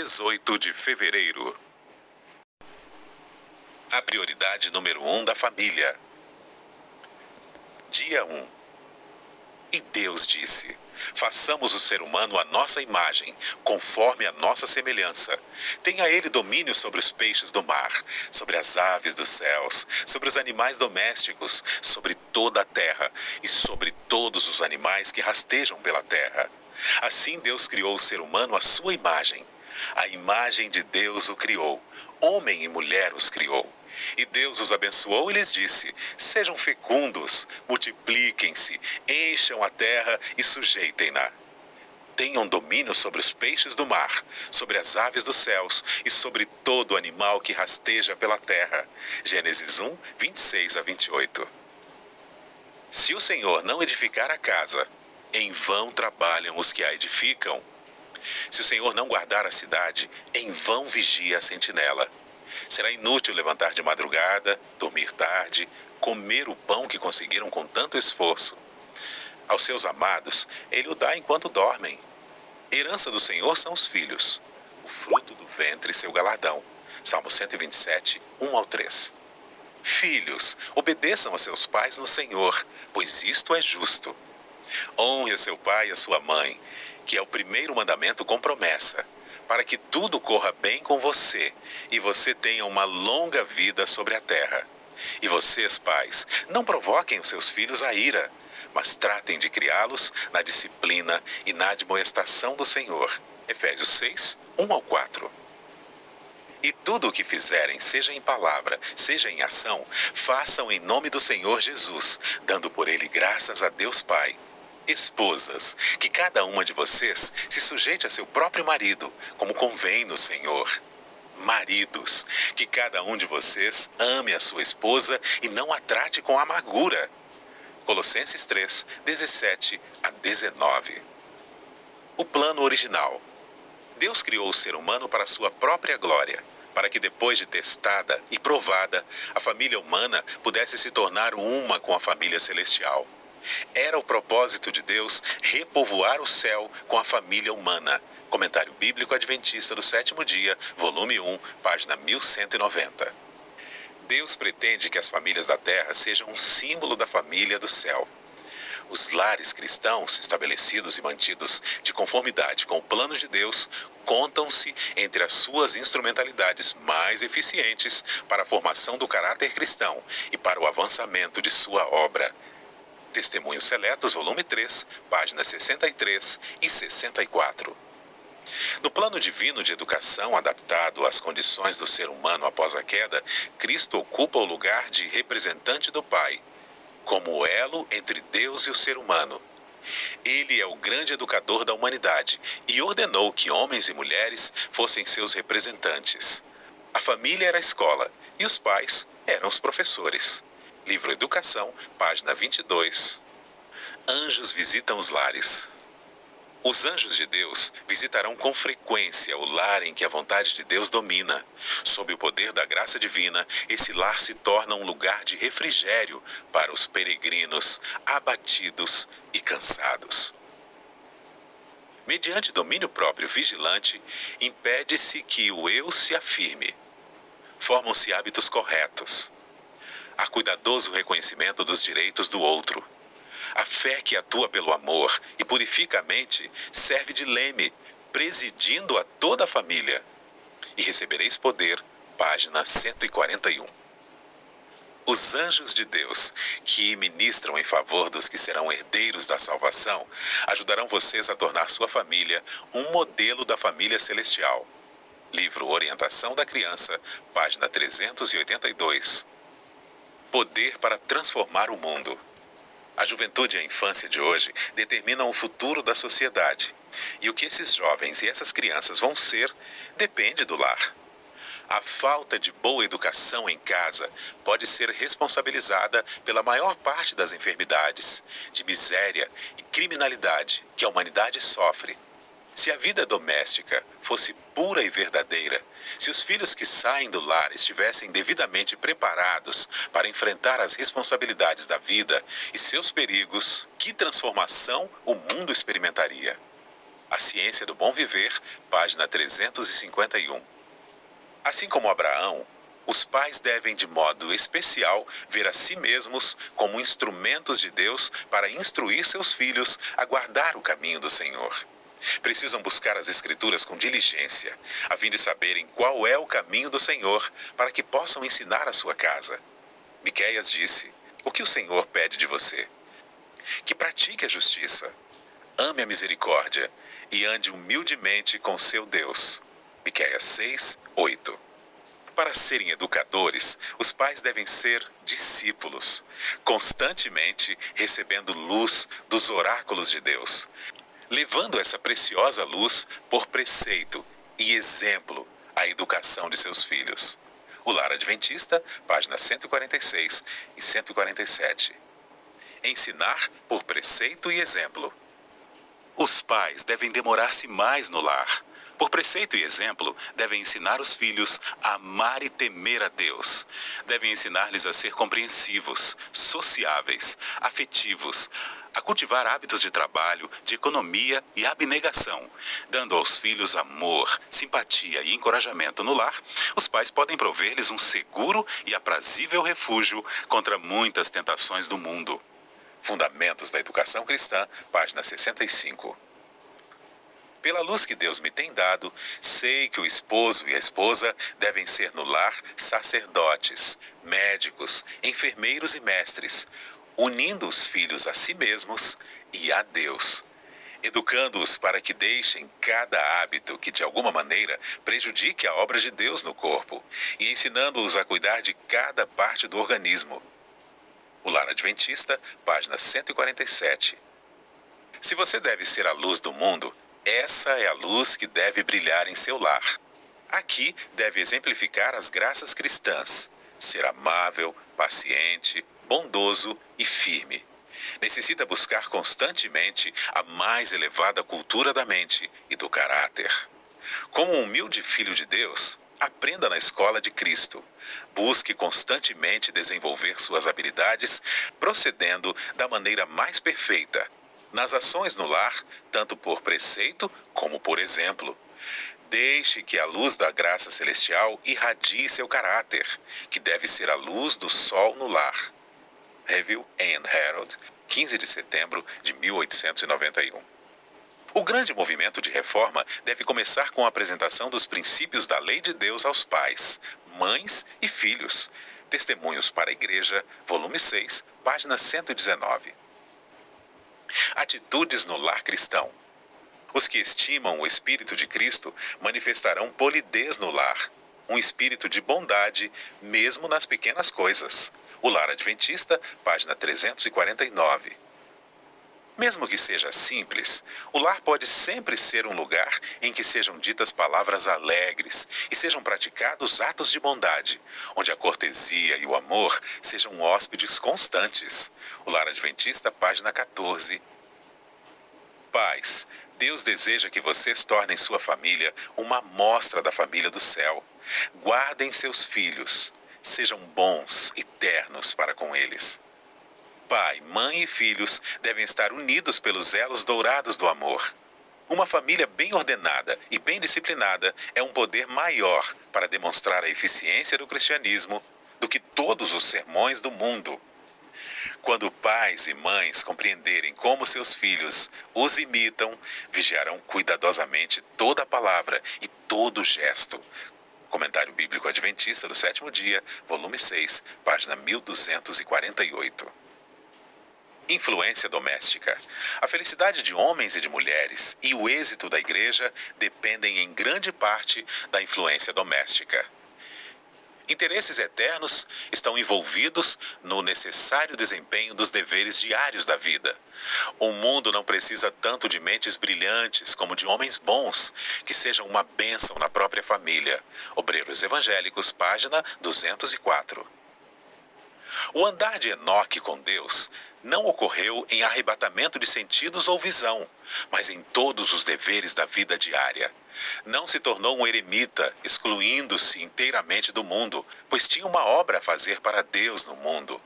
18 de fevereiro. A prioridade número 1 da família. Dia 1. E Deus disse: façamos o ser humano à nossa imagem, conforme a nossa semelhança. Tenha ele domínio sobre os peixes do mar, sobre as aves dos céus, sobre os animais domésticos, sobre toda a terra e sobre todos os animais que rastejam pela terra. Assim Deus criou o ser humano à sua imagem. A imagem de Deus o criou. Homem e mulher os criou. E Deus os abençoou e lhes disse: sejam fecundos, multipliquem-se, encham a terra e sujeitem-na. Tenham domínio sobre os peixes do mar, sobre as aves dos céus e sobre todo animal que rasteja pela terra. Gênesis 1, 26 a 28. Se o Senhor não edificar a casa, em vão trabalham os que a edificam. Se o Senhor não guardar a cidade, em vão vigia a sentinela. Será inútil levantar de madrugada, dormir tarde, comer o pão que conseguiram com tanto esforço. Aos seus amados, ele o dá enquanto dormem. Herança do Senhor são os filhos, o fruto do ventre seu galardão. Salmo 127, 1 ao 3. Filhos, obedeçam a seus pais no Senhor, pois isto é justo. Honre a seu pai e a sua mãe, que é o primeiro mandamento com promessa, para que tudo corra bem com você e você tenha uma longa vida sobre a terra. E vocês, pais, não provoquem os seus filhos à ira, mas tratem de criá-los na disciplina e na admoestação do Senhor. Efésios 6, 1 ao 4. E tudo o que fizerem, seja em palavra, seja em ação, façam em nome do Senhor Jesus, dando por ele graças a Deus Pai. Esposas, que cada uma de vocês se sujeite a seu próprio marido, como convém no Senhor. Maridos, que cada um de vocês ame a sua esposa e não a trate com amargura. Colossenses 3, 17 a 19. O plano original. Deus criou o ser humano para sua própria glória, para que depois de testada e provada, a família humana pudesse se tornar uma com a família celestial. Era o propósito de Deus repovoar o céu com a família humana. Comentário Bíblico Adventista do Sétimo Dia, volume 1, página 1190. Deus pretende que as famílias da terra sejam um símbolo da família do céu. Os lares cristãos, estabelecidos e mantidos de conformidade com o plano de Deus, contam-se entre as suas instrumentalidades mais eficientes para a formação do caráter cristão e para o avançamento de sua obra. Testemunhos Seletos, volume 3, páginas 63 e 64. No plano divino de educação adaptado às condições do ser humano após a queda, Cristo ocupa o lugar de representante do Pai, como o elo entre Deus e o ser humano. Ele é o grande educador da humanidade e ordenou que homens e mulheres fossem seus representantes. A família era a escola e os pais eram os professores. Livro Educação, página 22. Anjos visitam os lares. Os anjos de Deus visitarão com frequência o lar em que a vontade de Deus domina. Sob o poder da graça divina, esse lar se torna um lugar de refrigério para os peregrinos abatidos e cansados. Mediante domínio próprio vigilante, impede-se que o eu se afirme. Formam-se hábitos corretos. Há cuidadoso reconhecimento dos direitos do outro. A fé que atua pelo amor e purifica a mente serve de leme, presidindo a toda a família. E recebereis poder, página 141. Os anjos de Deus, que ministram em favor dos que serão herdeiros da salvação, ajudarão vocês a tornar sua família um modelo da família celestial. Livro Orientação da Criança, página 382. Poder para transformar o mundo. A juventude e a infância de hoje determinam o futuro da sociedade. E o que esses jovens e essas crianças vão ser depende do lar. A falta de boa educação em casa pode ser responsabilizada pela maior parte das enfermidades, de miséria e criminalidade que a humanidade sofre. Se a vida doméstica fosse pura e verdadeira, se os filhos que saem do lar estivessem devidamente preparados para enfrentar as responsabilidades da vida e seus perigos, que transformação o mundo experimentaria? A Ciência do Bom Viver, página 351. Assim como Abraão, os pais devem de modo especial ver a si mesmos como instrumentos de Deus para instruir seus filhos a guardar o caminho do Senhor. Precisam buscar as Escrituras com diligência, a fim de saberem qual é o caminho do Senhor, para que possam ensinar a sua casa. Miqueias disse: o que o Senhor pede de você? Que pratique a justiça, ame a misericórdia e ande humildemente com seu Deus. Miqueias 6, 8. Para serem educadores, os pais devem ser discípulos, constantemente recebendo luz dos oráculos de Deus, levando essa preciosa luz por preceito e exemplo à educação de seus filhos. O Lar Adventista, páginas 146 e 147. Ensinar por preceito e exemplo. Os pais devem demorar-se mais no lar. Por preceito e exemplo, devem ensinar os filhos a amar e temer a Deus. Devem ensinar-lhes a ser compreensivos, sociáveis, afetivos, a cultivar hábitos de trabalho, de economia e abnegação. Dando aos filhos amor, simpatia e encorajamento no lar, os pais podem prover-lhes um seguro e aprazível refúgio contra muitas tentações do mundo. Fundamentos da Educação Cristã, página 65. Pela luz que Deus me tem dado, sei que o esposo e a esposa devem ser no lar sacerdotes, médicos, enfermeiros e mestres, unindo os filhos a si mesmos e a Deus, educando-os para que deixem cada hábito que de alguma maneira prejudique a obra de Deus no corpo e ensinando-os a cuidar de cada parte do organismo. O Lar Adventista, página 147. Se você deve ser a luz do mundo, essa é a luz que deve brilhar em seu lar. Aqui deve exemplificar as graças cristãs, ser amável, paciente, bondoso e firme. Necessita buscar constantemente a mais elevada cultura da mente e do caráter. Como um humilde filho de Deus, aprenda na escola de Cristo. Busque constantemente desenvolver suas habilidades, procedendo da maneira mais perfeita, nas ações no lar, tanto por preceito como por exemplo. Deixe que a luz da graça celestial irradie seu caráter, que deve ser a luz do sol no lar. Review and Herald, 15 de setembro de 1891. O grande movimento de reforma deve começar com a apresentação dos princípios da lei de Deus aos pais, mães e filhos. Testemunhos para a Igreja, volume 6, página 119. Atitudes no lar cristão. Os que estimam o Espírito de Cristo manifestarão polidez no lar, um espírito de bondade, mesmo nas pequenas coisas. O Lar Adventista, página 349. Mesmo que seja simples, o lar pode sempre ser um lugar em que sejam ditas palavras alegres e sejam praticados atos de bondade, onde a cortesia e o amor sejam hóspedes constantes. O Lar Adventista, página 14. Pais, Deus deseja que vocês tornem sua família uma amostra da família do céu. Guardem seus filhos, sejam bons e ternos para com eles. Pai, mãe e filhos devem estar unidos pelos elos dourados do amor. Uma família bem ordenada e bem disciplinada é um poder maior para demonstrar a eficiência do cristianismo do que todos os sermões do mundo. Quando pais e mães compreenderem como seus filhos os imitam, vigiarão cuidadosamente toda a palavra e todo gesto. Comentário Bíblico Adventista do Sétimo Dia, volume 6, página 1248. Influência doméstica. A felicidade de homens e de mulheres e o êxito da igreja dependem em grande parte da influência doméstica. Interesses eternos estão envolvidos no necessário desempenho dos deveres diários da vida. O mundo não precisa tanto de mentes brilhantes como de homens bons, que sejam uma bênção na própria família. Obreiros Evangélicos, página 204. O andar de Enoque com Deus não ocorreu em arrebatamento de sentidos ou visão, mas em todos os deveres da vida diária. Não se tornou um eremita, excluindo-se inteiramente do mundo, pois tinha uma obra a fazer para Deus no mundo.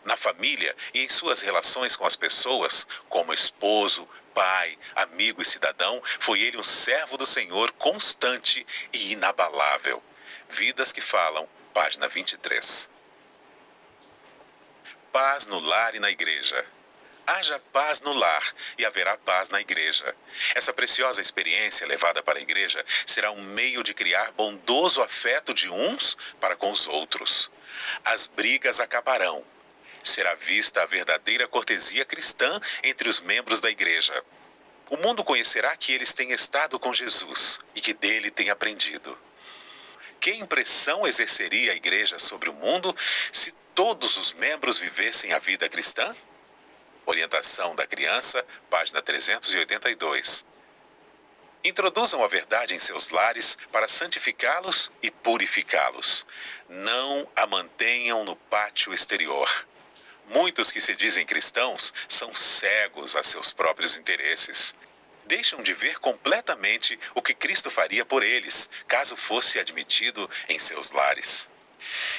Na família e em suas relações com as pessoas, como esposo, pai, amigo e cidadão, foi ele um servo do Senhor constante e inabalável. Vidas que Falam, página 23. Paz no lar e na igreja. Haja paz no lar e haverá paz na igreja. Essa preciosa experiência levada para a igreja será um meio de criar bondoso afeto de uns para com os outros. As brigas acabarão. Será vista a verdadeira cortesia cristã entre os membros da igreja. O mundo conhecerá que eles têm estado com Jesus e que dele têm aprendido. Que impressão exerceria a igreja sobre o mundo se todos os membros vivessem a vida cristã? Orientação da criança, página 382. Introduzam a verdade em seus lares para santificá-los e purificá-los. Não a mantenham no pátio exterior. Muitos que se dizem cristãos são cegos a seus próprios interesses. Deixam de ver completamente o que Cristo faria por eles, caso fosse admitido em seus lares.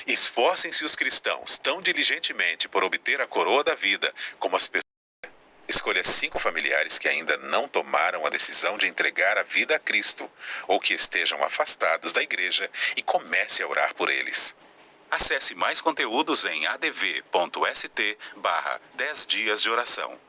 Esforcem-se os cristãos tão diligentemente por obter a coroa da vida como as pessoas. Escolha 5 familiares que ainda não tomaram a decisão de entregar a vida a Cristo ou que estejam afastados da igreja e comece a orar por eles. Acesse mais conteúdos em adv.st/10 dias de oração.